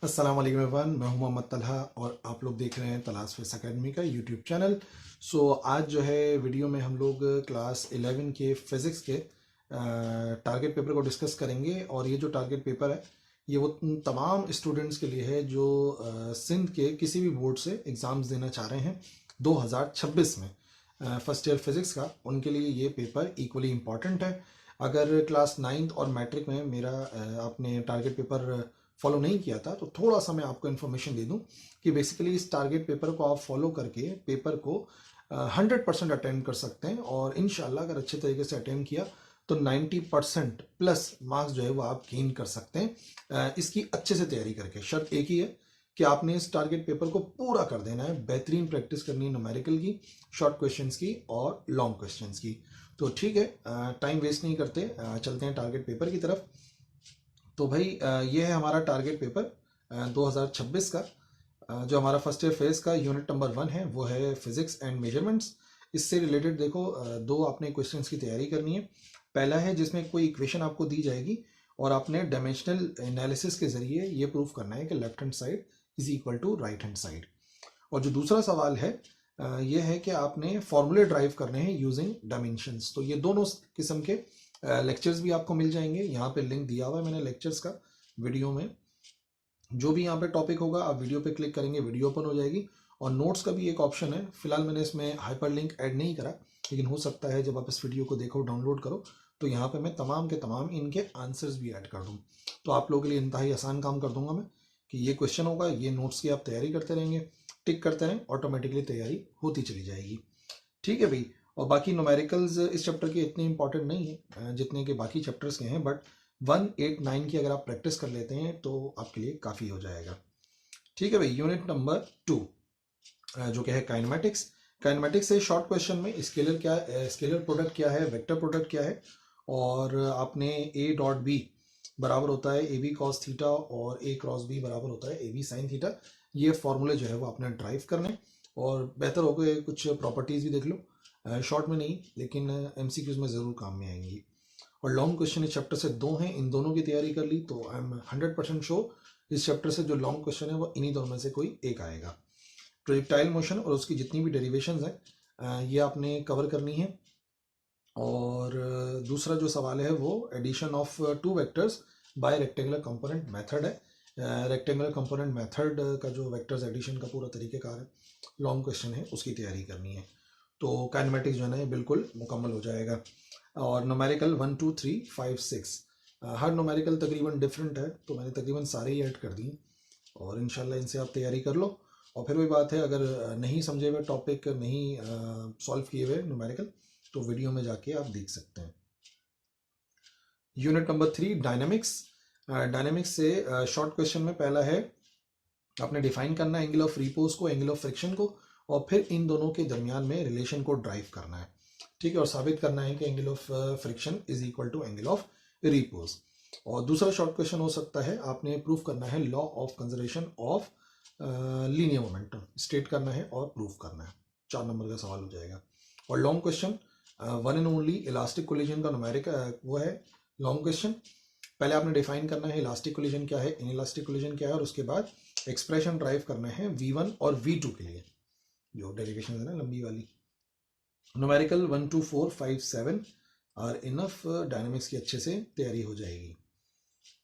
अस्सलाम वालेकुम एवरीवन, मैं हूं मोहम्मद तलहा और आप लोग देख रहे हैं तलाश फेस एकेडमी का यूट्यूब चैनल। आज जो है वीडियो में हम लोग क्लास 11 के फिज़िक्स के टारगेट पेपर को डिस्कस करेंगे। और ये जो टारगेट पेपर है ये वो तमाम स्टूडेंट्स के लिए है जो सिंध के किसी भी बोर्ड से एग्ज़ाम्स देना चाह रहे हैं 2026 में फर्स्ट ईयर फिज़िक्स का। उनके लिए ये पेपर इक्वली इम्पॉर्टेंट है। अगर क्लास 9th और मैट्रिक में मेरा आपने टारगेट पेपर फॉलो नहीं किया था तो थोड़ा सा मैं आपको इन्फॉर्मेशन दे दूं कि बेसिकली इस टारगेट पेपर को आप फॉलो करके पेपर को 100% अटेंड कर सकते हैं। और इनशाला अगर अच्छे तरीके से अटेंड किया तो 90% प्लस मार्क्स जो है वो आप गेन कर सकते हैं इसकी अच्छे से तैयारी करके। शर्त एक ही है कि आपने इस टारगेट पेपर को पूरा कर देना है, बेहतरीन प्रैक्टिस करनी है न्यूमेरिकल की, शॉर्ट क्वेश्चंस की और लॉन्ग क्वेश्चंस की। तो ठीक है, टाइम वेस्ट नहीं करते, चलते हैं टारगेट पेपर की तरफ। तो भाई ये है हमारा टारगेट पेपर 2026 का। जो हमारा फर्स्ट ईयर फेज का यूनिट नंबर 1 है वो है फिजिक्स एंड मेजरमेंट्स। इससे रिलेटेड देखो दो आपने क्वेश्चंस की तैयारी करनी है। पहला है जिसमें कोई इक्वेशन आपको दी जाएगी और आपने डायमेंशनल एनालिसिस के जरिए ये प्रूफ करना है कि left hand side is equal to right hand side. और जो दूसरा सवाल है ये है कि आपने फॉर्मूले ड्राइव करने हैं यूजिंग डायमेंशंस। तो ये दोनों किस्म के लेक्चर्स भी आपको मिल जाएंगे। यहाँ पे लिंक दिया हुआ है मैंने लेक्चर्स का वीडियो में। जो भी यहाँ पे टॉपिक होगा आप वीडियो पे क्लिक करेंगे, वीडियो ओपन हो जाएगी। और नोट्स का भी एक ऑप्शन है, फिलहाल मैंने इसमें हाइपर लिंक ऐड नहीं करा, लेकिन हो सकता है जब आप इस वीडियो को देखो, डाउनलोड करो, तो यहाँ पे मैं तमाम के तमाम इनके आंसर्स भी ऐड कर दूँ। तो आप लोगों के लिए इंतहाई आसान काम कर दूंगा मैं कि ये क्वेश्चन होगा, ये नोट्स की आप तैयारी करते रहेंगे, टिक करते रहें, ऑटोमेटिकली तैयारी होती चली जाएगी। ठीक है भाई। और बाकी न्यूमेरिकल्स इस चैप्टर के इतने इंपॉर्टेंट नहीं है जितने के बाकी चैप्टर्स के हैं, बट 1, 8, 9 की अगर आप प्रैक्टिस कर लेते हैं तो आपके लिए काफ़ी हो जाएगा। ठीक है भाई। यूनिट नंबर 2 जो कि है काइनेमेटिक्स। काइनेमेटिक्स से शॉर्ट क्वेश्चन में स्केलर क्या है, स्केलर प्रोडक्ट क्या है, वेक्टर प्रोडक्ट क्या है, और आपने ए डॉट बी बराबर होता है ए बी कॉस थीटा और ए क्रॉस बी बराबर होता है ए बी साइन थीटा। ये फॉर्मूले जो है वो आपने ड्राइव करने, और बेहतर हो गए कुछ प्रॉपर्टीज भी देख लो, शॉर्ट में नहीं लेकिन एमसीक्यूज में ज़रूर काम में आएंगी। और लॉन्ग क्वेश्चन इस चैप्टर से 2 हैं, इन दोनों की तैयारी कर ली तो आई एम 100% श्योर इस चैप्टर से जो लॉन्ग क्वेश्चन है वो इन्हीं दोनों में से कोई एक आएगा। प्रोजेक्टाइल मोशन और उसकी जितनी भी डेरिवेशंस हैं ये आपने कवर करनी है। और दूसरा जो सवाल है वो addition of 2 vectors by rectangular component method है। रेक्टेंगुलर कंपोनेंट मेथड का जो वेक्टर्स एडिशन का पूरा तरीकेकार है, लॉन्ग क्वेश्चन है, उसकी तैयारी करनी है। तो काइनेमेटिक्स जो है ना ये बिल्कुल मुकम्मल हो जाएगा। और न्यूमेरिकल 1, 2, 3, 5, 6 हर न्यूमेरिकल तकरीबन डिफरेंट है, तो मैंने तकरीबन सारे ही ऐड कर दिए। और इंशाल्लाह इनसे आप तैयारी कर लो। और फिर वही बात है, अगर नहीं समझे हुए टॉपिक, नहीं सॉल्व किए हुए न्यूमेरिकल, तो वीडियो में जाके आप देख सकते हैं। Unit number 3 dynamics. डायनामिक्स से शॉर्ट क्वेश्चन में पहला है आपने डिफाइन करना है एंगल ऑफ रिपोज को, एंगल ऑफ फ्रिक्शन को, और फिर इन दोनों के दरमियान में रिलेशन को ड्राइव करना है। ठीक है, और साबित करना है कि angle of friction is equal to angle of repose. और दूसरा शॉर्ट क्वेश्चन हो सकता है आपने प्रूफ करना है law of conservation of linear momentum, state करना है और प्रूफ करना है। 4 नंबर का सवाल हो जाएगा। और long question 1 and only elastic collision का न्यूमेरिक वो है लॉन्ग क्वेश्चन। पहले आपने डिफाइन करना है इलास्टिक कोलिजन क्या है, इन इलास्टिक कोलिजन क्या है, और उसके बाद एक्सप्रेशन ड्राइव करना है V1 और V2 के लिए, जो डेरिवेशन है ना लंबी वाली। न्यूमेरिकल 1, 2, 4, 5, 7 और इनफ डायनामिक्स की अच्छे से तैयारी हो जाएगी।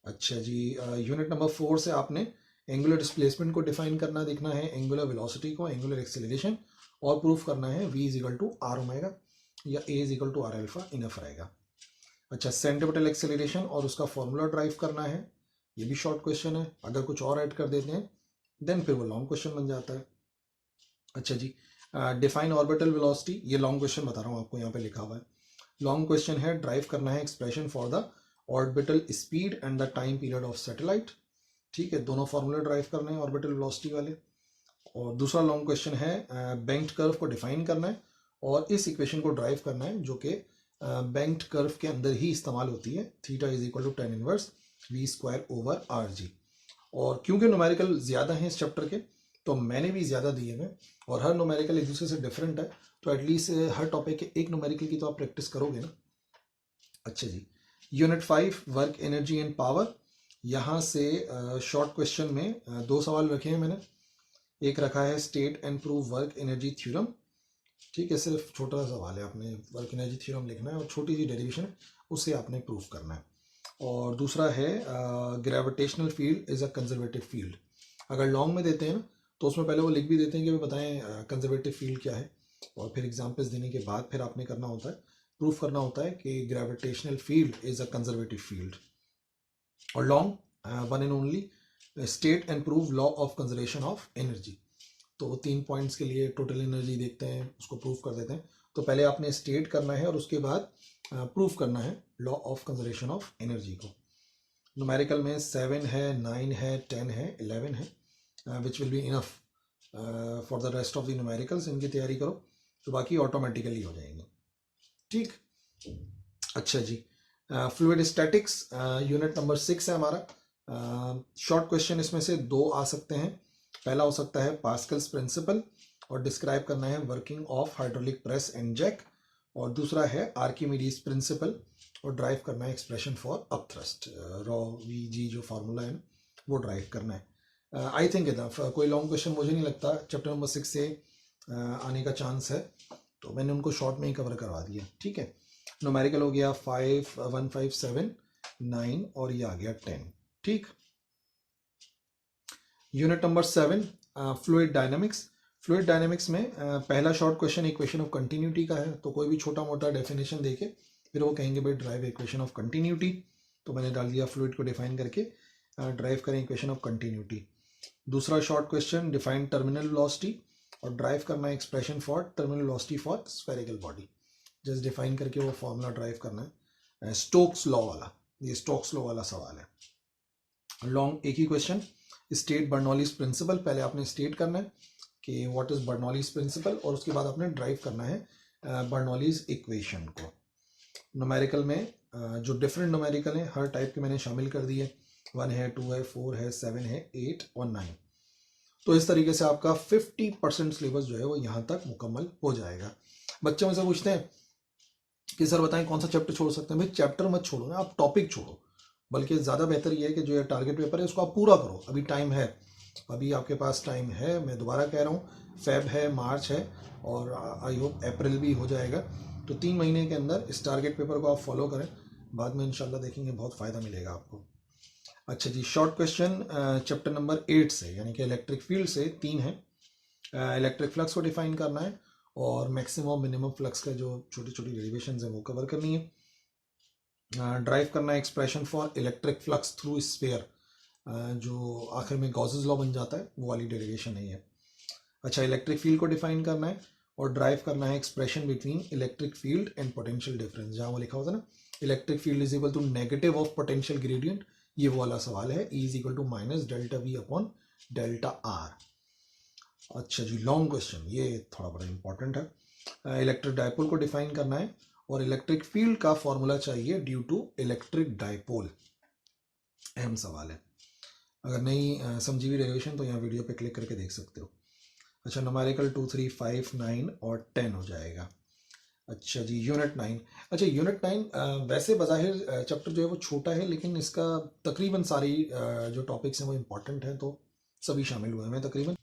अच्छा जी। यूनिट नंबर 4 से आपने एंगुलर डिस्प्लेसमेंट को डिफाइन करना, देखना है एंगुलर वेलोसिटी को, एंगुलर एक्सेलरेशन, और प्रूफ करना है V is equal to R omega या A is equal to R alpha, enough रहेगा। अच्छा, सेंट्रीपिटल एक्सेलरेशन और उसका फॉर्मूला ड्राइव करना है, ये भी शॉर्ट क्वेश्चन है। अगर कुछ और ऐड कर देते हैं देन फिर वो लॉन्ग क्वेश्चन बन जाता है। अच्छा जी। डिफाइन ऑर्बिटल वेलोसिटी, ये लॉन्ग क्वेश्चन बता रहा हूँ आपको, यहाँ पे लिखा हुआ है लॉन्ग क्वेश्चन है। ड्राइव करना है expression for the orbital speed and the time period of satellite. ठीक है, दोनों फॉर्मूले ड्राइव करने हैं ऑर्बिटल वेलोसिटी वाले। और दूसरा लॉन्ग क्वेश्चन है बेंक्ड कर्व को डिफाइन करना है और इस इक्वेशन को ड्राइव करना है जो कि बेंक्ड कर्व के अंदर ही इस्तेमाल होती है, theta is equal to tan inverse V square over RG। और क्योंकि न्यूमेरिकल ज़्यादा हैं इस चैप्टर के, तो मैंने भी ज़्यादा दिए हैं, और हर न्यूमेरिकल एक दूसरे से डिफरेंट है, तो एटलीस्ट हर टॉपिक के एक न्यूमेरिकल की तो आप प्रैक्टिस करोगे ना। अच्छा जी। Unit 5 work energy and power. यहाँ से शॉर्ट क्वेश्चन में दो सवाल रखे हैं मैंने। एक रखा है state and prove work energy theorem, ठीक है, सिर्फ छोटा सा सवाल है, आपने वर्क एनर्जी थ्योरम लिखना है और छोटी सी डेरिवेशन है, उसे आपने प्रूव करना है। और दूसरा है gravitational field is a conservative field. अगर लॉन्ग में देते हैं ना तो उसमें पहले वो लिख भी देते हैं कि वे बताएं कंजर्वेटिव फील्ड क्या है, और फिर एग्जांपल्स देने के बाद फिर आपने करना होता है, प्रूफ करना होता है कि gravitational field is a conservative field. और long one and only state and prove law of conservation of energy. तो वो 3 पॉइंट्स के लिए टोटल एनर्जी देखते हैं, उसको प्रूफ कर देते हैं। तो पहले आपने स्टेट करना है और उसके बाद प्रूफ करना है law of conservation of energy को। न्यूमेरिकल में 7 है, 9 है, 10 है, 11 है, which will be enough for the rest of the numericals. इनकी तैयारी करो तो बाकी ऑटोमेटिकली हो जाएंगे, ठीक। अच्छा जी, फ्लूइड स्टैटिक्स यूनिट नंबर 6 है हमारा। शॉर्ट क्वेश्चन इसमें से दो आ सकते हैं। पहला हो सकता है पास्कल्स प्रिंसिपल और डिस्क्राइब करना है working of hydraulic press and jack, और दूसरा है आर्किमिडीज प्रिंसिपल और ड्राइव करना है expression for upthrust, rho V G जो फार्मूला है वो ड्राइव करना है। आई थिंक इनफ, कोई लॉन्ग क्वेश्चन मुझे नहीं लगता चैप्टर नंबर 6 से आने का चांस है, तो मैंने उनको शॉर्ट में ही कवर करवा दिया, ठीक है। न्यूमेरिकल हो गया 5, 1, 5, 7, 9 और ये आ गया 10, ठीक। Unit number 7 fluid dynamics. Fluid dynamics में पहला short question equation of continuity का है, तो कोई भी छोटा मोटा डेफिनेशन देके फिर वो कहेंगे भाई ड्राइव इक्वेशन ऑफ कंटिन्यूटी, तो मैंने डाल दिया फ्लूइड को डिफाइन करके ड्राइव करें इक्वेशन ऑफ कंटिन्यूटी। दूसरा short question define terminal velocity और ड्राइव करना है expression for terminal velocity for spherical body, just define करके वो फॉर्मूला ड्राइव करना है, स्टोक्स लॉ वाला, ये स्टोक्स लॉ वाला सवाल है। लॉन्ग एक ही क्वेश्चन, स्टेट बर्नौलीज प्रिंसिपल, पहले आपने स्टेट करना है कि व्हाट इज बर्नौलीज प्रिंसिपल और उसके बाद आपने ड्राइव करना है बर्नौलीज इक्वेशन को। न्यूमेरिकल में जो डिफरेंट न्यूमेरिकल हैं हर टाइप के मैंने शामिल कर दिए, 1 है, 2 है, 4 है, 7 है, 8 और 9। तो इस तरीके से आपका 50% सिलेबस जो है वो यहाँ तक मुकम्मल हो जाएगा। बच्चे मुझसे पूछते हैं कि सर बताएं कौन सा चैप्टर छोड़ सकते हैं। भाई चैप्टर मत छोड़ो ना, आप टॉपिक छोड़ो, बल्कि ज़्यादा बेहतर ये है कि जो है टारगेट पेपर है उसको आप पूरा करो। अभी टाइम है, अभी आपके पास टाइम है, मैं दोबारा कह रहा हूँ, फेब है, मार्च है और आई होप अप्रैल भी हो जाएगा। तो 3 महीने के अंदर इस टारगेट पेपर को आप फॉलो करें, बाद में इंशाल्लाह देखेंगे बहुत फ़ायदा मिलेगा आपको। अच्छा जी, शॉर्ट क्वेश्चन चैप्टर नंबर 8 से यानी कि इलेक्ट्रिक फील्ड से 3 है। इलेक्ट्रिक फ्लक्स को डिफाइन करना है और मैक्सिमम मिनिमम फ्लक्स का जो छोटी छोटी डेरिवेशंस है वो कवर करनी है। ड्राइव करना है expression for electric flux through sphere, जो आखिर में गॉसेस लॉ बन जाता है, वो वाली डेरिवेशन नहीं है। अच्छा, इलेक्ट्रिक फील्ड को डिफाइन करना है और ड्राइव करना है expression between electric field and potential difference, जहाँ वो लिखा होता है ना electric field is equal to negative of potential gradient, ये वो वाला सवाल है, E is equal to minus delta V upon delta R। अच्छा जी, लॉन्ग क्वेश्चन, ये थोड़ा बड़ा इंपॉर्टेंट है। इलेक्ट्रिक डायपोल को डिफाइन करना है और इलेक्ट्रिक फील्ड का फॉर्मूला चाहिए ड्यू टू इलेक्ट्रिक डायपोल, अहम सवाल है। अगर नहीं समझी हुई डेरिवेशन तो यहाँ वीडियो पे क्लिक करके देख सकते हो। अच्छा, न्यूमेरिकल 2, 3, 5, 9 और 10 हो जाएगा। अच्छा जी, यूनिट 9। अच्छा, यूनिट 9 वैसे बज़ाहिर चैप्टर जो है वो छोटा है, लेकिन इसका तकरीबन सारी जो टॉपिक्स हैं वो इम्पॉर्टेंट हैं, तो सभी शामिल हुए हैं तकरीबन।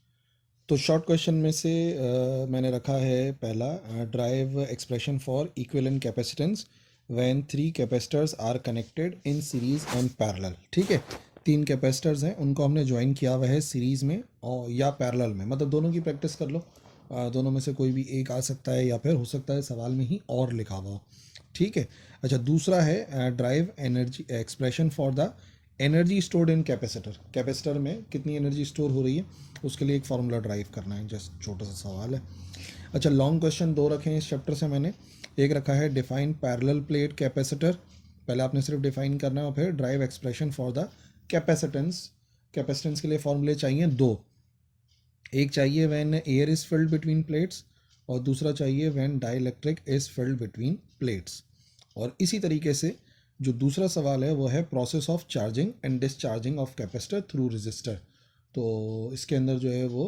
तो शॉर्ट क्वेश्चन में से मैंने रखा है पहला, derive expression for equivalent capacitance when 3 capacitors are connected in series and parallel, ठीक है। 3 कैपेसिटर्स हैं, उनको हमने ज्वाइन किया हुआ है सीरीज़ में और या पैरेलल में, मतलब दोनों की प्रैक्टिस कर लो, दोनों में से कोई भी एक आ सकता है या फिर हो सकता है सवाल में ही और लिखा हुआ हो, ठीक है। अच्छा, दूसरा है drive energy expression for the energy stored in capacitor, capacitor में कितनी एनर्जी स्टोर हो रही है उसके लिए एक फार्मूला ड्राइव करना है, जस्ट छोटा सा सवाल है। अच्छा, लॉन्ग क्वेश्चन दो रखे हैं इस चैप्टर से मैंने। एक रखा है डिफाइन पैरेलल प्लेट कैपेसिटर, पहले आपने सिर्फ डिफाइन करना है और फिर drive expression for the capacitance. Capacitance के लिए फॉर्मूले चाहिए दो, एक चाहिए when air is filled between plates और दूसरा चाहिए when dielectric is filled between plates. और इसी तरीके से जो दूसरा सवाल है वो है process of charging and discharging of capacitor through register. तो इसके अंदर जो है वो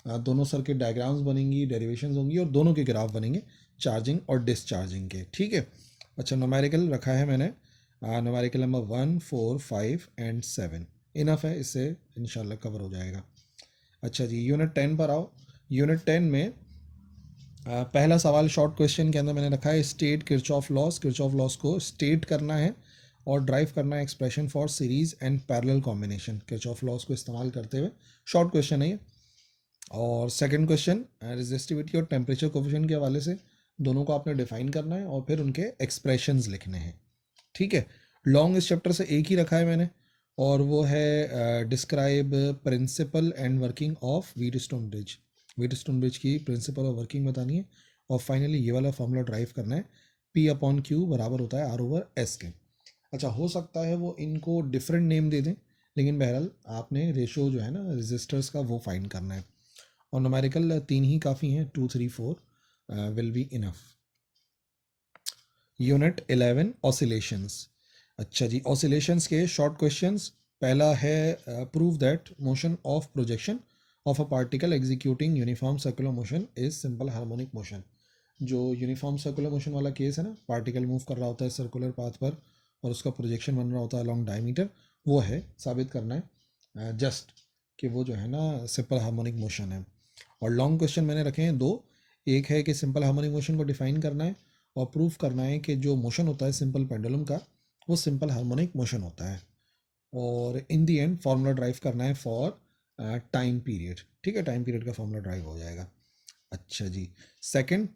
दोनों सर्किट डायग्राम्स बनेंगी, डेरिवेशंस होंगी और दोनों के ग्राफ बनेंगे चार्जिंग और डिस्चार्जिंग के, ठीक है। अच्छा, न्यूमेरिकल रखा है मैंने न्यूमेरिकल नंबर 1, 4, 5 एंड 7 इनफ है, इससे इंशाल्लाह कवर हो जाएगा। अच्छा जी, यूनिट 10 पर आओ। यूनिट 10 में पहला सवाल शॉर्ट क्वेश्चन के अंदर मैंने रखा है state Kirchhoff loss. Kirchhoff loss को स्टेट करना है और ड्राइव करना है expression for series and parallel combination. Kirchhoff loss को इस्तेमाल करते हुए शॉर्ट क्वेश्चन है ये। और सेकंड क्वेश्चन रेजिस्टिविटी और टेम्परेचर कोफिशिएंट के हवाले से दोनों को आपने डिफाइन करना है और फिर उनके एक्सप्रेशंस लिखने हैं। ठीक है, लॉन्ग इस चैप्टर से एक ही रखा है मैंने, और वो है describe principle and working of Wheatstone bridge. Wheatstone bridge की प्रिंसिपल और वर्किंग बतानी है, और फाइनली ये वाला फॉर्मूला ड्राइव करना है, P/Q बराबर होता है R/S के। अच्छा, हो सकता है वो इनको डिफरेंट नेम दे दें, लेकिन बहरहाल आपने रेशो जो है ना रेजिस्टर्स का वो फाइंड करना है। और न्यूमेरिकल 3 ही काफ़ी हैं, 2, 3, 4 will be enough. Unit 11 oscillations. अच्छा जी, ऑसिलेशंस के शॉर्ट क्वेश्चंस। पहला है prove that motion of projection of a particle executing uniform circular motion is simple harmonic motion. जो यूनिफॉर्म सर्कुलर मोशन वाला केस है ना, पार्टिकल मूव कर रहा होता है सर्कुलर पाथ पर और उसका प्रोजेक्शन बन रहा होता है लॉन्ग डायमीटर, वो है साबित करना है जस्ट कि वो जो है ना सिंपल हार्मोनिक मोशन है। और लॉन्ग क्वेश्चन मैंने रखे हैं 2। एक है कि सिंपल हार्मोनिक मोशन को डिफाइन करना है और प्रूफ करना है कि जो मोशन होता है सिंपल पेंडुलम का वो सिंपल हार्मोनिक मोशन होता है। और इन दी एंड फार्मूला ड्राइव करना है फॉर टाइम पीरियड। ठीक है, टाइम पीरियड का फार्मूला ड्राइव हो जाएगा। अच्छा जी, सेकंड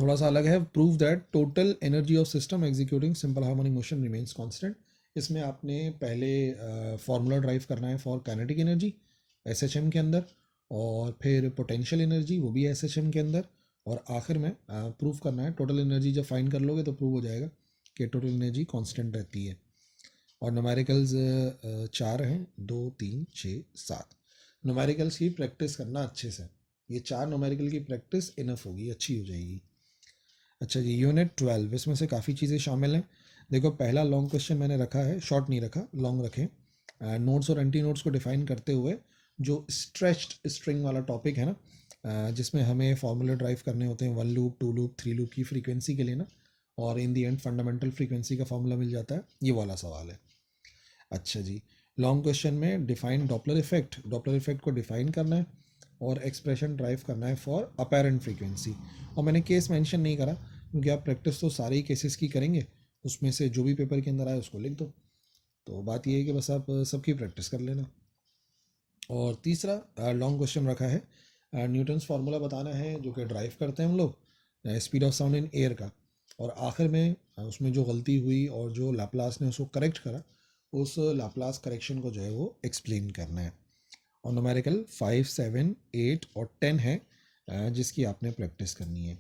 थोड़ा सा अलग है, prove that total energy of system executing simple harmonic motion remains constant. इसमें आपने पहले फार्मूला ड्राइव करना है फॉर काइनेटिक एनर्जी SHM के अंदर, और फिर पोटेंशियल एनर्जी वो भी SHM के अंदर, और आखिर में प्रूव करना है टोटल एनर्जी। जब फाइंड कर लोगे तो प्रूव हो जाएगा कि टोटल एनर्जी कांस्टेंट रहती है। और न्यूमेरिकल्स 4 हैं, 2, 3, 6, 7। न्यूमेरिकल्स की प्रैक्टिस करना अच्छे से, ये 4 न्यूमेरिकल की प्रैक्टिस इनफ होगी, अच्छी हो जाएगी। अच्छा जी, यूनिट 12, इसमें से काफ़ी चीज़ें शामिल हैं। देखो, पहला लॉन्ग क्वेश्चन मैंने रखा है, शॉर्ट नहीं रखा, लॉन्ग रखें। नोट्स और एंटी नोट्स को डिफाइन करते हुए जो स्ट्रेच्ड स्ट्रिंग वाला टॉपिक है ना, जिसमें हमें फॉर्मूले ड्राइव करने होते हैं 1 लूप, 2 लूप, 3 लूप की फ्रीक्वेंसी के लिए ना, और इन दी एंड फंडामेंटल फ्रीक्वेंसी का फॉर्मूला मिल जाता है, ये वाला सवाल है। अच्छा जी, लॉन्ग क्वेश्चन में define Doppler effect. Doppler effect को डिफाइन करना है और एक्सप्रेशन ड्राइव करना है फॉर अपेरेंट फ्रीक्वेंसी। और मैंने केस मेंशन नहीं करा क्योंकि आप प्रैक्टिस तो सारे ही केसेस की करेंगे, उसमें से जो भी पेपर के अंदर आए उसको लिख दो। तो बात ये है कि बस आप सबकी प्रैक्टिस कर लेना। और तीसरा लॉन्ग क्वेश्चन रखा है, न्यूटन्स फार्मूला बताना है जो कि ड्राइव करते हैं हम लोग speed of sound in air का, और आखिर में उसमें जो गलती हुई और जो लाप्लास ने उसको करेक्ट करा, उस लाप्लास करेक्शन को जो है वो एक्सप्लेन करना है। और न्यूमेरिकल 5, 7, 8 और 10 है जिसकी आपने प्रैक्टिस करनी है।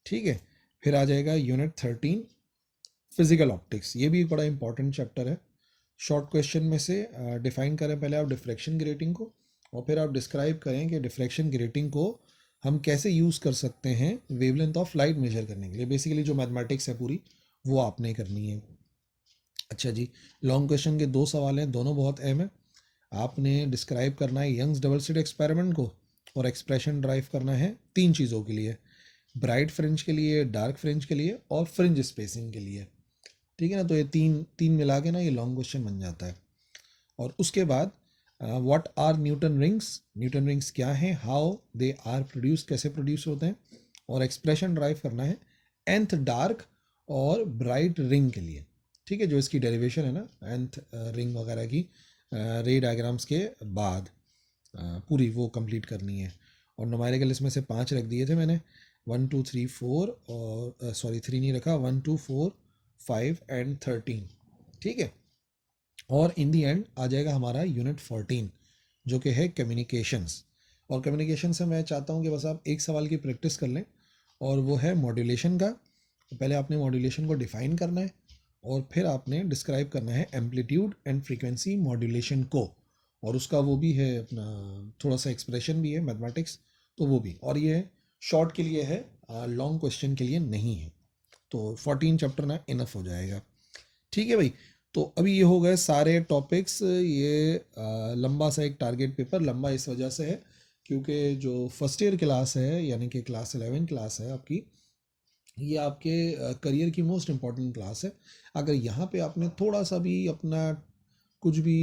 ठीक है, फिर आ जाएगा यूनिट 13 फिजिकल ऑप्टिक्स। ये भी एक बड़ा इंपॉर्टेंट चैप्टर है। शॉर्ट क्वेश्चन में से डिफाइन करें पहले आप डिफ्रैक्शन की रेटिंग को, और फिर आप डिस्क्राइब करें कि डिफ्रैक्शन की रेटिंग को हम कैसे यूज़ कर सकते हैं वेवलेंथ ऑफ लाइट मेजर करने के लिए। बेसिकली जो मैथमेटिक्स है पूरी वो आपने करनी है। अच्छा जी, लॉन्ग क्वेश्चन के 2 सवाल हैं, दोनों बहुत अहम है। आपने डिस्क्राइब करना है यंग्स डबल स्लिट एक्सपेरिमेंट को, और एक्सप्रेशन ड्राइव करना है 3 चीज़ों के लिए, ब्राइट फ्रिंज के लिए, डार्क फ्रिंज के लिए और फ्रिंज स्पेसिंग के लिए। ठीक है ना, तो ये तीन तीन मिला के ना ये लॉन्ग क्वेश्चन बन जाता है। और उसके बाद what are Newton rings, Newton rings क्या हैं, हाउ दे आर प्रोड्यूस, कैसे प्रोड्यूस होते हैं, और एक्सप्रेशन ड्राइव करना है nth डार्क और ब्राइट रिंग के लिए। ठीक है, जो इसकी डेरिवेशन है ना nth रिंग वगैरह की रे डायग्राम्स के बाद पूरी वो कंप्लीट करनी है। और न्यूमेरिकल इसमें से 5 रख दिए थे मैंने, 1, 2, 3, 4, और सॉरी 3 नहीं रखा, 1, 2, 4, 5 एंड 13। ठीक है, और इन दी एंड आ जाएगा हमारा यूनिट 14 जो कि है कम्युनिकेशंस। और कम्युनिकेशन से मैं चाहता हूँ कि बस आप एक सवाल की प्रैक्टिस कर लें, और वो है मॉड्यूलेशन का। तो पहले आपने मॉड्यूलेशन को डिफाइन करना है और फिर आपने डिस्क्राइब करना है एम्पलीट्यूड एंड फ्रीक्वेंसी मॉड्यूलेशन को, और उसका वो भी है अपना थोड़ा सा एक्सप्रेशन भी है मैथमेटिक्स, तो वो भी। और ये शॉर्ट के लिए है, लॉन्ग क्वेश्चन के लिए नहीं है। तो 14 चैप्टर ना इनफ हो जाएगा। ठीक है भाई, तो अभी ये हो गए सारे टॉपिक्स। ये लंबा सा एक टारगेट पेपर, लंबा इस वजह से है क्योंकि जो फर्स्ट ईयर क्लास है यानी कि क्लास 11 क्लास है आपकी, ये आपके करियर की मोस्ट इम्पॉर्टेंट क्लास है। अगर यहाँ पे आपने थोड़ा सा भी अपना कुछ भी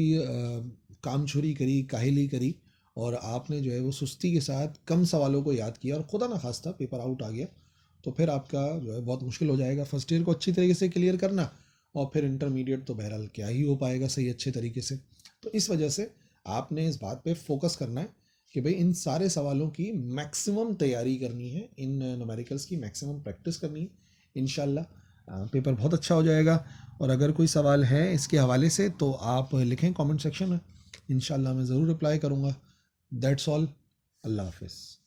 कामचोरी करी, काहली करी और आपने जो है वो सुस्ती के साथ कम सवालों को याद किया और खुदा ना खास्ता पेपर आउट आ गया, तो फिर आपका जो है बहुत मुश्किल हो जाएगा फर्स्ट ईयर को अच्छी तरीके से क्लियर करना, और फिर इंटरमीडिएट तो बहरहाल क्या ही हो पाएगा सही अच्छे तरीके से। तो इस वजह से आपने इस बात पे फोकस करना है कि भाई इन सारे सवालों की मैक्सिमम तैयारी करनी है, इन न्यूमेरिकल्स की मैक्सिमम प्रैक्टिस करनी है। इंशाल्लाह पेपर बहुत अच्छा हो जाएगा। और अगर कोई सवाल है इसके हवाले से तो आप लिखें कमेंट सेक्शन में, इंशाल्लाह मैं ज़रूर रिप्लाई करूँगा। That's all. अल्लाह हाफिज़।